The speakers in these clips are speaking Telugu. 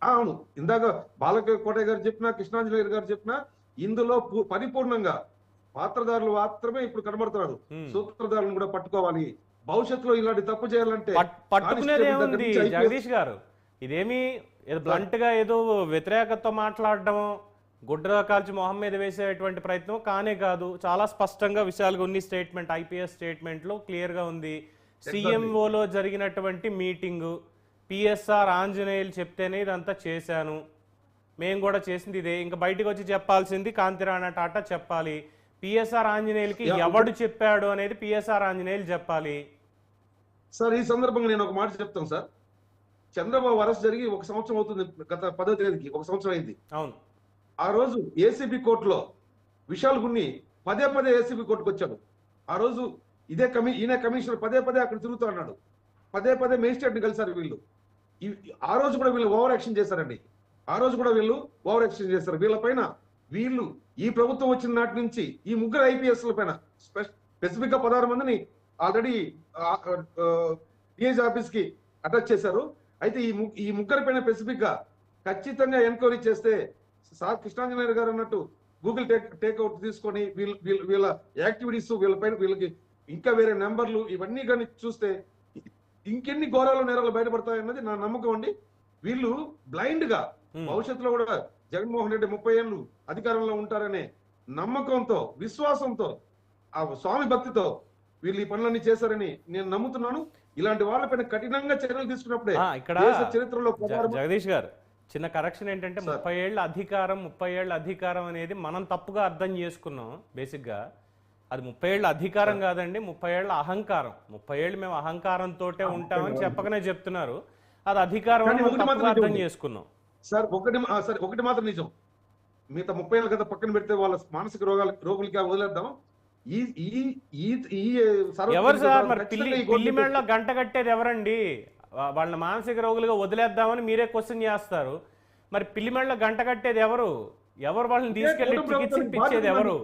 అవును. ఇందాక కోటయ్య గారు చెప్పినా, కృష్ణాంజనేయులు గారు చెప్పినా ఇందులో పరిపూర్ణంగా పాత్రధారులు మాత్రమే ఇప్పుడు కనబడుతున్నారు. హ్మ్. సూత్రధారులను కూడా పట్టుకోవాలి. భవిష్యత్తులో ఇలాంటి తప్పు చేయాలంటే కానిస్టేబుల్ దగ్గర పట్టుకునేదేముంది నుంచి ఐపీఎస్. జగదీష్ గారు? ఇదేమి ఏదో సార్ బ్లంట్‌గా ఏదో వ్యతిరేకతతో మాట్లాడడం, గుడ్ర కాల్చి మొహం మీద వేసేటువంటి ప్రయత్నం కానే కాదు. చాలా స్పష్టంగా విషయాలు కొన్ని స్టేట్మెంట్ ఐపీఎస్ స్టేట్మెంట్‌లో క్లియర్‌గా ఉంది. ఎగ్జాక్ట్‌లీ. సీఎంఓలో జరిగినటువంటి మీటింగు, పీఎస్ఆర్ ఆంజనేయులు చెప్తేనే ఇదంతా చేశాను. మేము కూడా చేసింది ఇదే. ఇంక బయటకొచ్చి చెప్పాల్సింది కాంతిరాణ టాటా చెప్పాలి. పీఎస్ఆర్ ఆంజనేయులకి ఎవడు చెప్పాడు అనేది పీఎస్ఆర్ ఆంజనేయులు చెప్పాలి. సార్ ఈ సందర్భంగా నేను ఒక మాట చెప్తాను సార్. చంద్రబాబు అరెస్ట్ జరిగి 1 సంవత్సరం అవుతుంది. గత 10వ తేదీకి 1 సంవత్సరం అయింది. అవును. ఆ రోజు ఏసీబీ కోర్టులో విశాల్ గున్ని పదే పదే ఏసీబీ కోర్టుకు వచ్చాడు. ఆ రోజు ఈయన కమిషనర్ పదే పదే అక్కడ తిరుగుతూ అన్నాడు. పదే పదే మేజిస్ట్రేట్ ని కలిశారు వీళ్ళు. ఆ రోజు కూడా వీళ్ళు ఓవర్ యాక్షన్ చేశారండి. ఆ రోజు కూడా వీళ్ళు ఓవర్ యాక్షన్ చేశారు. వీళ్ళు ఈ ప్రభుత్వం వచ్చిన నాటి నుంచి ఈ ముగ్గురు ఐపీఎస్ల పైన స్పెసిఫిక్ గా 16 మందిని ఆల్రెడీ డిఐజీ ఆఫీస్ కి అటాచ్ చేశారు. అయితే ఈ ముగ్గురి పైన స్పెసిఫిక్ గా ఖచ్చితంగా ఎంక్వైరీ చేస్తే సార్ కృష్ణాంజనేయులు గారు అన్నట్టు గూగుల్ టేక్అవుట్ తీసుకొని వీళ్ళ యాక్టివిటీస్ వీళ్ళకి ఇంకా వేరే నెంబర్లు ఇవన్నీ కానీ చూస్తే ఇంకెన్ని ఘోరాలు నేరాలు బయటపడతాయన్నది నా నమ్మకం అండి. వీళ్ళు బ్లైండ్ గా భవిష్యత్తులో కూడా జగన్మోహన్ రెడ్డి 30 ఏళ్ళు అధికారంలో ఉంటారనే నమ్మకంతో, విశ్వాసంతో, ఆ స్వామి భక్తితో వీళ్ళు ఈ పనులన్నీ చేశారని నేను నమ్ముతున్నాను. ఇలాంటి వాళ్ళపైన కఠినంగా చర్యలు తీసుకున్నప్పుడే ఇక్కడ దేశ చరిత్రలో జగదీష్ గారు చిన్న కరెక్షన్ ఏంటంటే 30 ఏళ్ల అధికారం అనేది మనం తప్పుగా అర్థం చేసుకున్నాం. బేసిక్గా అది 30 ఏళ్ల అధికారం కాదండి, 30 ఏళ్ల అహంకారం. 30 ఏళ్ళు మేము అహంకారంతో ఉంటామని చెప్పకనే చెప్తున్నారు. అది అధికారం అని మనం తప్పుగా అర్థం చేసుకున్నాం. సార్ ఒకటి మాత్రం నిజం. మిగతా 30 ఏళ్ళ కదా పక్కన పెడితే వాళ్ళ మానసిక రోగులకి వదిలేద్దాం. ఈ ఈ ఈ ఈ ఎవరు సార్ మరి పిల్లి మెడలో గంట కట్టేది ఎవరండి? వాళ్ళని మానసిక రోగులుగా వదిలేద్దామని మీరే క్వశ్చన్ చేస్తారు. మరి పిల్లి మెడలో గంట కట్టేది ఎవరు? ఎవరు వాళ్ళని తీసుకెళ్లి చికిత్స ఇప్పించేది ఎవరు?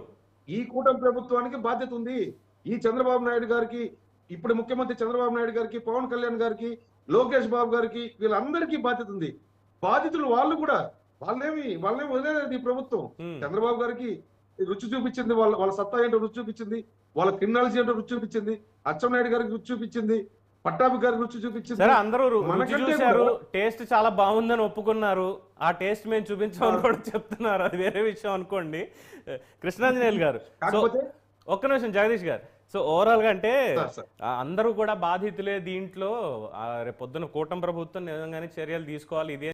ఈ కూటమి ప్రభుత్వానికి బాధ్యత ఉంది. ఈ చంద్రబాబు నాయుడు గారికి, ఇప్పుడు ముఖ్యమంత్రి చంద్రబాబు నాయుడు గారికి, పవన్ కళ్యాణ్ గారికి, లోకేష్ బాబు గారికి, వీళ్ళందరికీ బాధ్యత ఉంది. బాధితులు వాళ్ళేమి వదిలేదు ఈ ప్రభుత్వం. చంద్రబాబు గారికి రుచి చూపించింది, వాళ్ళ సత్తా ఏంటో రుచి చూపించింది, వాళ్ళ క్రిమినాలజీ ఏంటో రుచి చూపించింది, అచ్చెన్నాయుడు గారికి రుచి చూపించింది, పట్టాభి గారికి రుచి చూపించింది. సరే, అందరూ రుచి చూశారు, టేస్ట్ చాలా బాగుందని ఒప్పుకున్నారు. ఆ టేస్ట్ మేము చూపించామని కూడా చెప్తున్నారు. అది వేరే విషయం అనుకోండి. కృష్ణాంజనేయులు గారు, ఒక్క నిమిషం జగదీష్ గారు. సో ఓవరాల్ గా అంటే అందరూ కూడా బాధితులే దీంట్లో. రేపు పొద్దున కూటమి ప్రభుత్వం నిజంగానే చర్యలు తీసుకోవాలి. ఇదే